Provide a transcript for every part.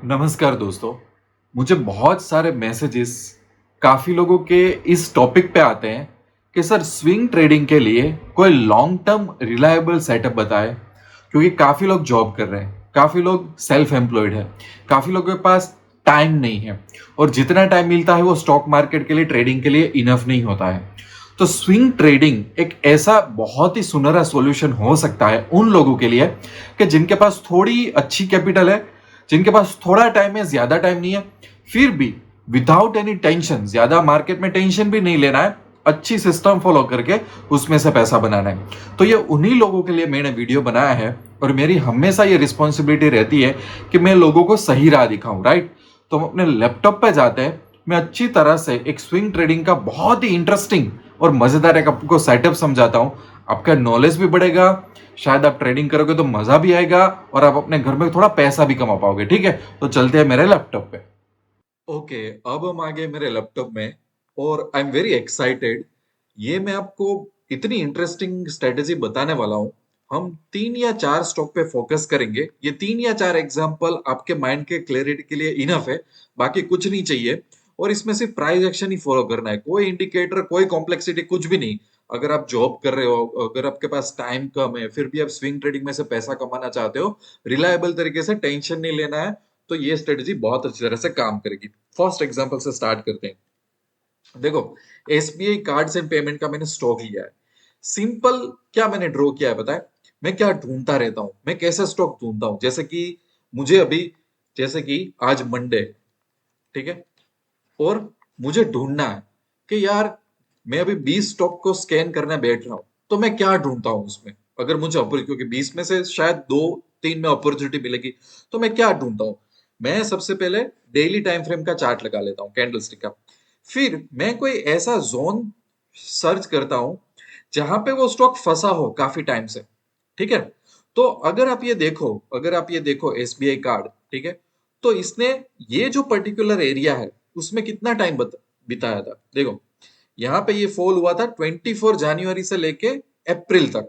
नमस्कार दोस्तों। मुझे बहुत सारे मैसेजेस काफ़ी लोगों के इस टॉपिक पे आते हैं कि सर स्विंग ट्रेडिंग के लिए कोई लॉन्ग टर्म रिलायबल सेटअप बताएं, क्योंकि काफ़ी लोग जॉब कर रहे हैं, काफ़ी लोग सेल्फ एम्प्लॉयड है, काफ़ी लोगों के पास टाइम नहीं है और जितना टाइम मिलता है वो स्टॉक मार्केट के लिए ट्रेडिंग के लिए इनफ नहीं होता है। तो स्विंग ट्रेडिंग एक ऐसा बहुत ही सुनहरा सॉल्यूशन हो सकता है उन लोगों के लिए कि जिनके पास थोड़ी अच्छी कैपिटल है, जिनके पास थोड़ा टाइम है, ज्यादा टाइम नहीं है, फिर भी विदाउट एनी टेंशन, ज्यादा मार्केट में टेंशन भी नहीं लेना है, अच्छी सिस्टम फॉलो करके उसमें से पैसा बनाना है। तो ये उन्हीं लोगों के लिए मैंने वीडियो बनाया है और मेरी हमेशा ये रिस्पॉन्सिबिलिटी रहती है कि मैं लोगों को सही राह दिखाऊं, राइट। तो हम अपने लैपटॉप पे जाते हैं, मैं अच्छी तरह से एक स्विंग ट्रेडिंग का बहुत ही इंटरेस्टिंग और मजेदार एक आपको सेटअप समझाता हूं। आपका नॉलेज भी बढ़ेगा, शायद आप ट्रेडिंग करोगे तो मजा भी आएगा और आप अपने घर में थोड़ा पैसा भी कमा पाओगे। ठीक है, तो चलते हैं मेरे लैपटॉप पे। ओके, अब हम आ गए मेरे लैपटॉप में और आई एम वेरी एक्साइटेड। ये मैं आपको इतनी इंटरेस्टिंग स्ट्रेटेजी बताने वाला हूँ। हम 3 या 4 स्टॉक पे फोकस करेंगे। ये 3 या 4 एग्जांपल आपके माइंड के क्लैरिटी के लिए इनफ है, बाकी कुछ नहीं चाहिए। और इसमें सिर्फ प्राइस एक्शन ही फॉलो करना है, कोई इंडिकेटर, कोई कॉम्प्लेक्सिटी, कुछ भी नहीं। अगर आप जॉब कर रहे हो, अगर आपके पास टाइम कम है, फिर भी आप स्विंग ट्रेडिंग में से पैसा कमाना चाहते हो, रिलायबल तरीके से, टेंशन नहीं लेना है, तो ये स्ट्रेटेजी बहुत अच्छी तरह से काम करेगी। फर्स्ट एग्जांपल से स्टार्ट करते हैं। देखो, एसबीआई कार्ड्स एंड पेमेंट का मैंने स्टॉक लिया है। सिंपल, क्या मैंने ड्रॉ किया है बताए। मैं क्या ढूंढता रहता हूं, मैं कैसे स्टॉक ढूंढता हूं, जैसे कि मुझे अभी, जैसे कि आज मंडे, ठीक है, और मुझे ढूंढना है कि यार मैं अभी 20 स्टॉक को स्कैन करने बैठ रहा हूं, तो मैं क्या ढूंढता हूं उसमें। अगर मुझे क्योंकि 20 में से शायद 2-3 में अपॉर्चुनिटी मिलेगी, तो मैं क्या ढूंढता हूं। मैं सबसे पहले डेली टाइम फ्रेम का चार्ट लगा लेता हूं, कैंडलस्टिक का। फिर मैं कोई ऐसा जोन सर्च करता हूं जहां पे वो स्टॉक फंसा हो काफी टाइम से। ठीक है, तो अगर आप ये देखो एसबीआई कार्ड, ठीक है, तो इसने ये जो पर्टिकुलर एरिया है उसमें कितना टाइम बिताया था। देखो, यहाँ पे ये फॉल हुआ था 24 जनवरी से लेके अप्रैल तक,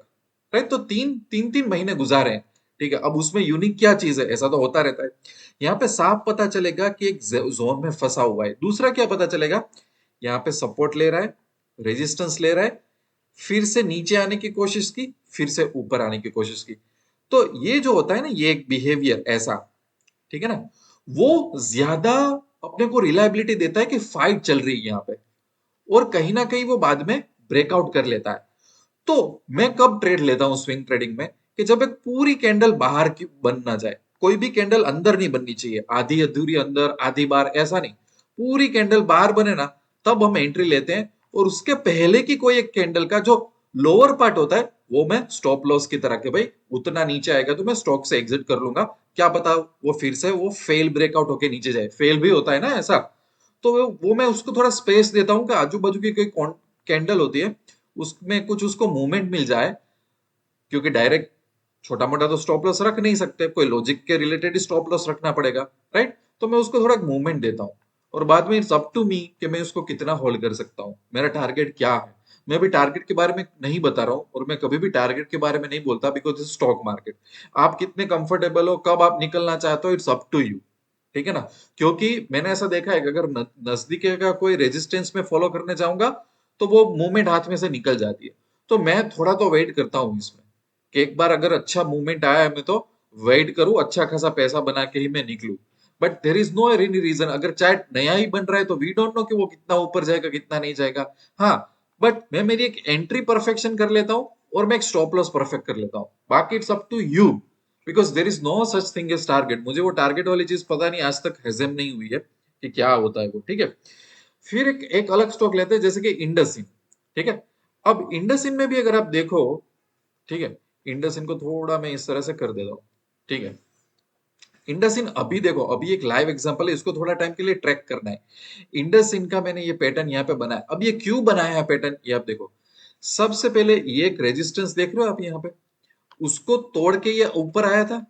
राइट। तो तीन तीन तीन महीने गुजारे हैं। ठीक है, अब उसमें यूनिक क्या चीज है, ऐसा तो होता रहता है। यहाँ पे साफ पता चलेगा कि एक जोन में फंसा हुआ है। दूसरा क्या पता चलेगा, यहाँ पे सपोर्ट ले रहा है, रेजिस्टेंस ले रहा है, फिर से नीचे आने की कोशिश की, फिर से ऊपर आने की कोशिश की। तो ये जो होता है ना, ये एक बिहेवियर ऐसा, ठीक है ना, वो ज्यादा अपने को रिलायबिलिटी देता है कि फाइट चल रही है यहाँ पे, और कहीं ना कहीं वो बाद में ब्रेकआउट कर लेता है। तो मैं कब ट्रेड लेता हूं स्विंग ट्रेडिंग में, कि जब एक पूरी कैंडल बाहर की बन ना जाए। कोई भी कैंडल अंदर नहीं बननी चाहिए, आधी अधूरी अंदर, आधी बाहर, ऐसा नहीं। पूरी कैंडल बाहर बने ना, तब हम एंट्री लेते हैं। और उसके पहले की कोई एक कैंडल का जो लोअर पार्ट होता है, वो मैं स्टॉप लॉस की तरह के, भाई उतना नीचे आएगा तो मैं स्टॉक से एग्जिट कर लूंगा। क्या पता वो फिर से वो फेल ब्रेकआउट होके नीचे जाए, फेल भी होता है ना ऐसा। तो वो मैं उसको थोड़ा स्पेस देता हूँ कि आजू बाजू की कोई कैंडल होती है, उसमें कुछ उसको मूवमेंट मिल जाए। क्योंकि डायरेक्ट छोटा मोटा तो स्टॉप लॉस रख नहीं सकते, कोई लॉजिक के रिलेटेड स्टॉप लॉस रखना पड़ेगा, राइट। तो मैं उसको थोड़ा मूवमेंट देता हूँ, और बाद में इट्स अप टू मी कि मैं उसको कितना होल्ड कर सकता हूँ, मेरा टारगेट क्या है। मैं अभी टारगेट के बारे में नहीं बता रहा हूँ, और मैं कभी भी टारगेट के बारे में नहीं बोलता, बिकॉज स्टॉक मार्केट, आप कितने कंफर्टेबल हो, कब आप निकलना चाहते हो, इट्स अप टू यू। ठीक है ना। क्योंकि मैंने ऐसा देखा है कि अगर नजदीक का कोई रेजिस्टेंस में फॉलो करने जाऊंगा, तो वो मूवमेंट हाथ में से निकल जाती है। तो मैं थोड़ा तो वेट करता हूँ इसमें, कि एक बार अगर अच्छा मूवमेंट आया है, मैं तो वेट करूँ, अच्छा खासा पैसा बना के ही मैं निकलूं। But there is no any reason, अगर चाहे नया ही बन रहा है तो वी डोंट नो कि वो कितना ऊपर जाएगा कितना नहीं जाएगा। हाँ, बट मैं मेरी एक एंट्री परफेक्शन कर लेता हूँ, और मैं एक स्टॉप लॉस परफेक्ट कर लेता हूँ। बाकी it's up to you, because there is no such thing as target. मुझे वो टारगेट वाली चीज पता नहीं, आज तक हजम नहीं हुई है कि क्या होता है वो। ठीक है, फिर एक अलग स्टॉक लेते हैं, जैसे कि इंडसिन। ठीक है, अब इंडसिन में भी अगर आप देखो, ठीक है, इंडसिन को थोड़ा मैं इस तरह से कर देता हूँ। ठीक है, इंडसिन अभी देखो, अभी एक लाइव एग्जांपल है, इसको थोड़ा टाइम के लिए ट्रैक करना है। इंडसिन का मैंने ये पैटर्न यहाँ पे बनाया। अब ये क्यों बनाया है पैटर्न, ये आप देखो। सबसे पहले ये एक रेजिस्टेंस देख रहे हो आप यहाँ पे, उसको तोड़ के ये ऊपर आया था।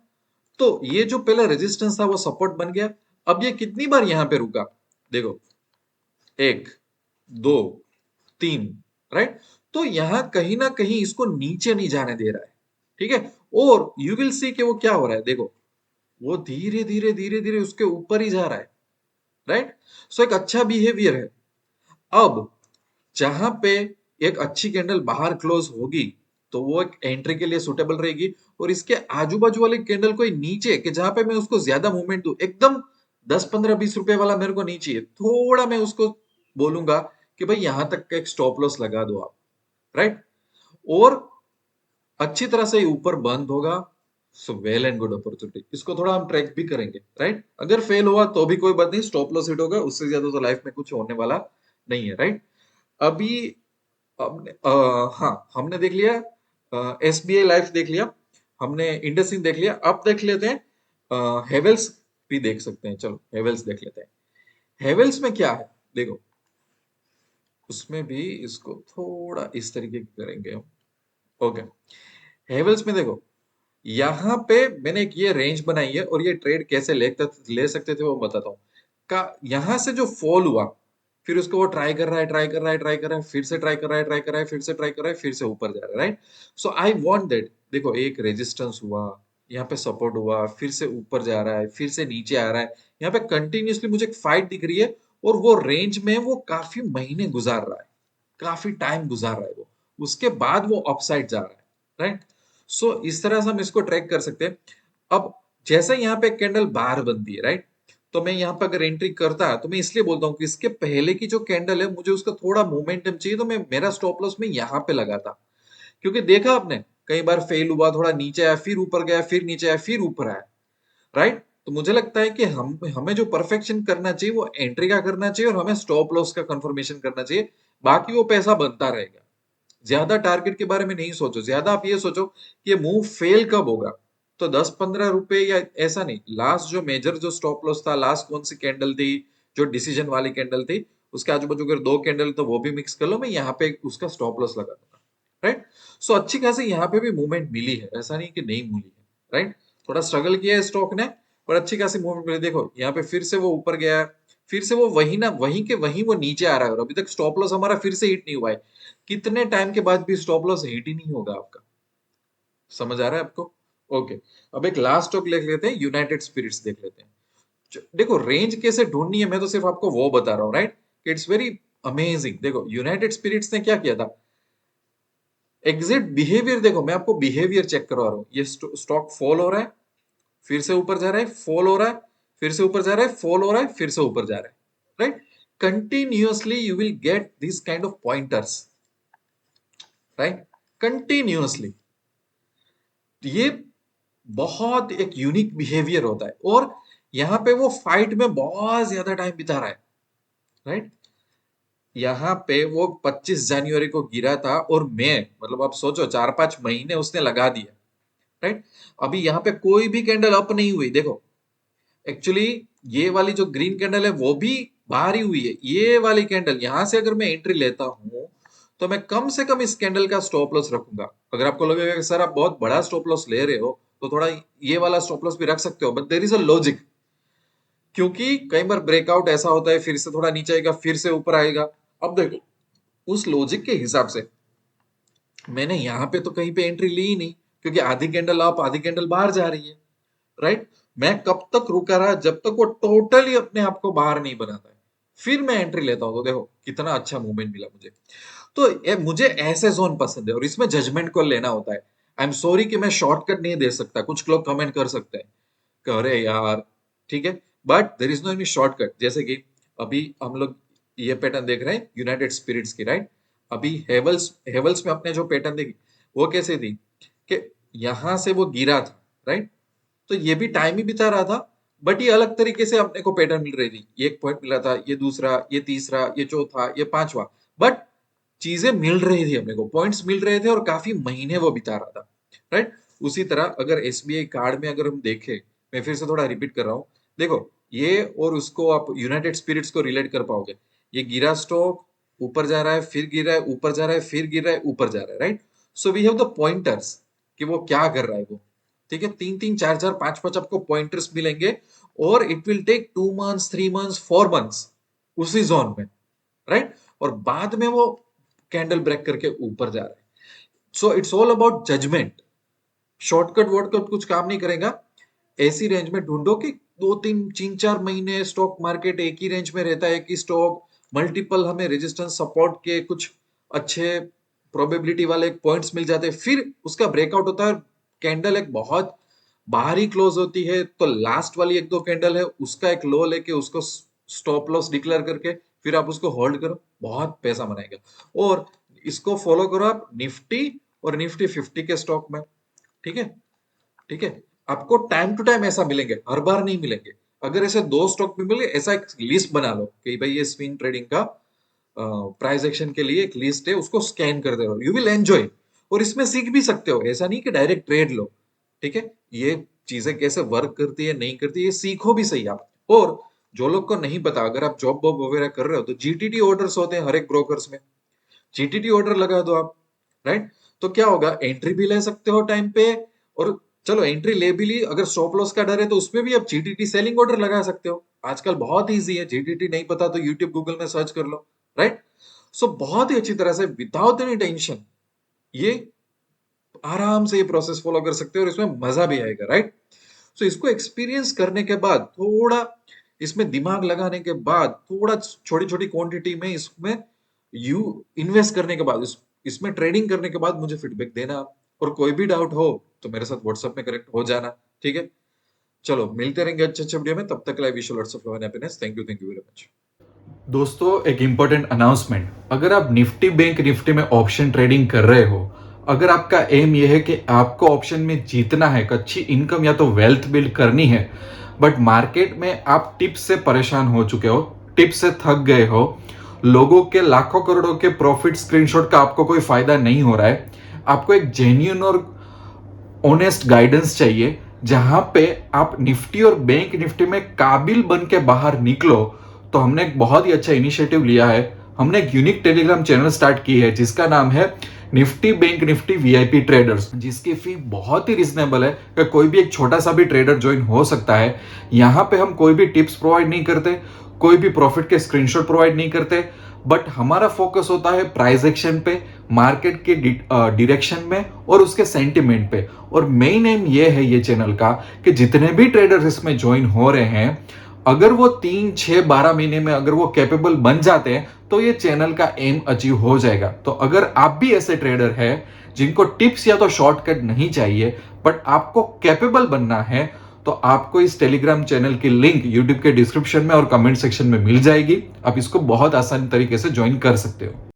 तो ये जो पहला रेजिस्टेंस था वो सपोर्ट बन गया। अब ये कितनी बार यहाँ पे रुका, देखो, 1, 2, 3, राइट। तो यहां कहीं ना कहीं इसको नीचे नहीं जाने दे रहा है। ठीक है, और यू विल सी कि वो क्या हो रहा है, देखो, वो धीरे धीरे धीरे धीरे उसके ऊपर ही जा रहा है, राइट। सो एक अच्छा बिहेवियर है। अब जहां पे एक अच्छी कैंडल बाहर क्लोज होगी तो वो एक एंट्री के लिए सुटेबल रहेगी, और इसके आजू बाजू वाली कैंडल कोई नीचे कि जहां पे मैं उसको ज्यादा मूवमेंट दूं, एकदम 10 15 20 रुपए वाला मेरे को नहीं चाहिए, थोड़ा मैं उसको बोलूंगा कि भाई यहां तक का एक स्टॉप लॉस लगा दो आप, राइट। और अच्छी तरह से ऊपर बंद होगा, so well and good opportunity, इसको थोड़ा हम ट्रैक भी करेंगे, राइट। अगर फेल हुआ तो भी कोई बात नहीं, स्टॉप लॉस हिट होगा, उससे ज्यादा तो लाइफ में कुछ होने वाला नहीं है, राइट। अभी हमने हाँ हमने देख लिया, एसबीआई लाइफ देख लिया, हमने इंडसइंड देख लिया, अब देख लेते हैं हेवेल्स भी देख सकते हैं, चलो हेवेल्स देख लेते हैं। हेवेल्स में क्या है देखो, उसमें भी इसको थोड़ा इस तरीके की करेंगे हम। ओके, हेवेल्स में देखो, यहाँ पे मैंने एक ये रेंज बनाई है, और ये ट्रेड कैसे ले सकते थे वो बताता हूँ। का यहाँ से जो फॉल हुआ, फिर उसको वो ट्राई कर रहा है, ट्राई कर रहा है, ट्राई कर रहा है, फिर से ट्राई कर रहा है, ट्राई कर रहा है, फिर से ट्राई कर रहा है, फिर से ऊपर जा रहा है, right. So I want that, देखो एक रेजिस्टेंस हुआ, यहाँ पे सपोर्ट हुआ, फिर से ऊपर जा रहा है, फिर से नीचे आ रहा है, यहाँ पे कंटिन्यूअसली मुझे एक फाइट दिख रही है, और वो रेंज में वो काफी महीने गुजार रहा है, काफी टाइम गुजार रहा है वो, उसके बाद वो अपसाइड जा रहा है, राइट। सो इस तरह से हम इसको ट्रैक कर सकते हैं। अब जैसे यहाँ पे कैंडल बाहर बनती है, राइट, तो मैं यहाँ पे अगर एंट्री करता, तो मैं इसलिए बोलता हूँ कि इसके पहले की जो कैंडल है मुझे उसका थोड़ा मोमेंटम चाहिए, तो मैं मेरा स्टॉप लॉस में यहाँ पे लगा था, क्योंकि देखा आपने कई बार फेल हुआ, थोड़ा नीचे आया, फिर ऊपर गया, फिर नीचे आया, फिर ऊपर आया, राइट। तो मुझे लगता है कि हम हमें जो परफेक्शन करना चाहिए वो एंट्री का करना चाहिए, और हमें स्टॉप लॉस का कंफर्मेशन करना चाहिए, बाकी वो पैसा बनता रहेगा। ज्यादा टारगेट के बारे में नहीं सोचो, ज्यादा आप ये सोचो कि ये मूव फेल कब होगा, तो 10 15 रुपए या ऐसा नहीं, लास्ट जो मेजर जो स्टॉप लॉस था, लास्ट कौन सी कैंडल थी जो डिसीजन वाली कैंडल थी, उसके आजू बाजू अगर दो कैंडल तो वो भी मिक्स कर लो, मैं यहाँ पे उसका स्टॉप लॉस लगा दूंगा, राइट। सो अच्छी खासी यहाँ पे भी मूवमेंट मिली है, ऐसा नहीं कि नहीं मिली है, राइट। थोड़ा स्ट्रगल किया है स्टॉक ने, पर अच्छी खासी मूवमेंट मिली, देखो यहाँ पे फिर से वो ऊपर गया है, फिर से वो वही ना वहीं के वहीं वो नीचे आ रहा है, और अभी तक स्टॉप लॉस हमारा फिर से हिट नहीं हुआ है, कितने टाइम के बाद भी स्टॉप लॉस हिट ही नहीं होगा आपका, समझ आ रहा है आपको। ओके, अब एक लास्ट स्टॉक देख लेते हैं, यूनाइटेड स्पिरिट्स देख लेते हैं। देखो रेंज कैसे ढूंढनी है, मैं तो सिर्फ आपको वो बता रहा हूँ, राइट। It's very amazing. देखो यूनाइटेड स्पिरिट्स ने क्या किया था, एग्जिट बिहेवियर देखो, मैं आपको बिहेवियर चेक करवा रहा हूँ, ये स्टॉक फॉल हो रहा है, फिर से ऊपर जा रहा है, फॉल हो रहा है, फिर से ऊपर जा रहा है, फॉल हो रहा है, फिर से ऊपर जा रहा है, right. Continuously you will get this kind of pointers, right, continuously. ये बहुत एक यूनिक बिहेवियर होता है, और यहाँ पे वो फाइट में बहुत ज्यादा टाइम बिता रहा है, राइट। यहाँ पे वो 25 जनवरी को गिरा था, और मैं मतलब आप सोचो 4 5 महीने उसने लगा दिया, राइट। अभी यहाँ पे कोई भी कैंडल अप नहीं हुई, देखो एक्चुअली ये वाली जो ग्रीन कैंडल है वो भी बाहर ही हुई है, ये वाली कैंडल यहां से अगर मैं एंट्री लेता हूं, तो मैं कम से कम इस कैंडल का स्टॉप लॉस रखूंगा। अगर आपको लगेगा कि सर आप बहुत बड़ा स्टॉप लॉस ले रहे हो, तो थोड़ा ये वाला स्टॉप लॉस भी रख सकते हो, but there is a logic, क्योंकि कई बार ब्रेकआउट ऐसा होता है, फिर से थोड़ा नीचे आएगा, फिर से ऊपर आएगा। अब देखो उस लॉजिक के हिसाब से मैंने यहाँ पे तो कहीं पे एंट्री ली ही नहीं, क्योंकि आधी कैंडल अप आधी कैंडल बाहर जा रही है, राइट। मैं कब तक रुका रहा, जब तक वो टोटली अपने आप को बाहर नहीं बनाता है, फिर मैं एंट्री लेता हूं, तो देखो कितना अच्छा मूवमेंट मिला मुझे। तो मुझे ऐसे जोन पसंद है, और इसमें जजमेंट को लेना होता है। आई एम सॉरी कि मैं शॉर्टकट नहीं दे सकता, कुछ लोग कमेंट कर सकते हैं कि अरे यार ठीक है, but there is no any shortcut. जैसे कि अभी हम लोग ये पैटर्न देख रहे हैं यूनाइटेड स्पिरिट्स की, राइट। अभी हेवल्स हेवल्स में अपने जो पैटर्न देखी वो कैसे थी, कि यहां से वो गिरा था, राइट। तो ये भी टाइम ही बिता रहा था, बट ये अलग तरीके से अपने को पैटर्न मिल रही थी, ये एक पॉइंट मिला था, ये दूसरा, ये तीसरा, ये चौथा, ये पांचवा, बट चीजें मिल रही थी अपने को, पॉइंट्स मिल रहे थे, और काफी महीने वो बिता रहा था, राइट। उसी तरह अगर एसबीआई कार्ड में अगर हम देखें, मैं फिर से थोड़ा रिपीट कर रहा हूँ, देखो ये और उसको आप यूनाइटेड स्पिरिट्स को रिलेट कर पाओगे। ये गिरा स्टॉक, ऊपर जा रहा है, फिर गिर रहा है, ऊपर जा रहा है, फिर गिर रहा है, ऊपर जा रहा है, right. So we have the pointers कि वो क्या कर रहा है वो, ठीक है। 3 3 4 4 5 5 आपको पॉइंटर्स मिलेंगे, और it will take 2 months 3 months 4 months उसी जोन में, राइट। और बाद में वो कैंडल ब्रेक करके ऊपर जा रहा है। So it's all about judgement, shortcut वॉर्टकट कुछ काम नहीं करेगा। ऐसी रेंज में ढूंढो कि 2 3 4 महीने स्टॉक मार्केट एक ही रेंज में रहता है, कि स्टॉक मल्टीपल हमें रेजिस्टेंस सपोर्ट के कुछ अच्छे प्रोबेबिलिटी वाले पॉइंट्स मिल जाते हैं, फिर उसका ब्रेकआउट होता है, कैंडल एक बहुत बाहरी क्लोज होती है, तो लास्ट वाली 1 2 कैंडल है उसका एक लो लेके उसको स्टॉप लॉस डिक्लेयर करके फिर आप उसको होल्ड करो, बहुत पैसा बनाएगा। और इसको फॉलो करो आप निफ्टी और निफ्टी 50 के स्टॉक में। ठीक है, ठीक है। आपको टाइम टू टाइम ऐसा मिलेंगे, हर बार नहीं मिलेंगे। अगर ऐसे 2 स्टॉक में मिले, ऐसा एक लिस्ट बना लो कि भाई ये स्विंग ट्रेडिंग का प्राइस एक्शन के लिए एक लिस्ट है, उसको स्कैन करते रहो, यू विल एंजॉय। और इसमें सीख भी सकते हो, ऐसा नहीं कि डायरेक्ट ट्रेड लो। ठीक है, ये चीजें कैसे वर्क करती है नहीं करती, ये सीखो भी सही आप। और जो लोग को नहीं पता, अगर आप जॉब वॉब वगैरह कर रहे हो तो जीटीटी ऑर्डर्स होते हैं हर एक ब्रोकर्स में, जीटीटी ऑर्डर लगा दो आप। राइट, तो क्या होगा, एंट्री भी ले सकते हो टाइम पे। और चलो एंट्री ले भी ली, अगर स्टॉप लॉस का डर है तो उसमें भी आप जीटीटी सेलिंग ऑर्डर लगा सकते हो। आजकल बहुत इजी है, जीटीटी नहीं पता तो यूट्यूब गूगल में सर्च कर लो। राइट, सो बहुत ही अच्छी तरह से विदाउट एनी टेंशन ये आराम से ये प्रोसेस फॉलो कर सकते हो और इसमें मजा भी आएगा। राइट, सो इसको एक्सपीरियंस करने के बाद, थोड़ा इसमें दिमाग लगाने के बाद, थोड़ा छोटी छोटी क्वांटिटी में इसमें यू इन्वेस्ट करने के बाद, इसमें ट्रेडिंग करने के बाद मुझे फीडबैक देना आप। और कोई भी डाउट हो तो मेरे साथ व्हाट्सएप में कनेक्ट हो जाना। ठीक है, चलो मिलते रहेंगे अच्छे अच्छे वीडियो में, तब तक के लिए wish you lots of love and happiness. Thank you very much. दोस्तों, एक इंपॉर्टेंट अनाउंसमेंट, अगर आप निफ्टी बैंक निफ्टी में ऑप्शन ट्रेडिंग कर रहे हो, अगर आपका एम यह है कि आपको ऑप्शन में जीतना है, अच्छी इनकम या तो वेल्थ बिल्ड करनी है, बट मार्केट में आप टिप्स से परेशान हो चुके हो, टिप्स से थक गए हो, लोगों के लाखों करोड़ों के प्रॉफिट स्क्रीनशॉट का आपको कोई फायदा नहीं हो रहा है, आपको एक जेन्युइन और ऑनेस्ट गाइडेंस चाहिए जहां पे आप निफ्टी और बैंक निफ्टी में काबिल बन के बाहर निकलो, तो हमने एक बहुत ही अच्छा इनिशिएटिव लिया है। हमने एक यूनिक टेलीग्राम चैनल स्टार्ट की है जिसका नाम है Nifty bank Nifty VIP traders, जिसकी फी बहुत ही रिजनेबल है कि कोई भी एक छोटा सा भी ट्रेडर ज्वाइन हो सकता है। यहाँ पे हम कोई भी टिप्स प्रोवाइड नहीं करते, कोई भी प्रॉफिट के स्क्रीनशॉट प्रोवाइड नहीं करते, बट हमारा फोकस होता है प्राइस एक्शन पे, मार्केट के डायरेक्शन में और उसके सेंटिमेंट पे। और मेन एम ये है ये चैनल का कि जितने भी ट्रेडर्स इसमें ज्वाइन हो रहे हैं, अगर वो 3 6 12 महीने में अगर वो कैपेबल बन जाते हैं तो ये चैनल का एम अचीव हो जाएगा। तो अगर आप भी ऐसे ट्रेडर हैं जिनको टिप्स या तो शॉर्टकट नहीं चाहिए बट आपको कैपेबल बनना है, तो आपको इस टेलीग्राम चैनल की लिंक यूट्यूब के डिस्क्रिप्शन में और कमेंट सेक्शन में मिल जाएगी। आप इसको बहुत आसान तरीके से ज्वाइन कर सकते हो।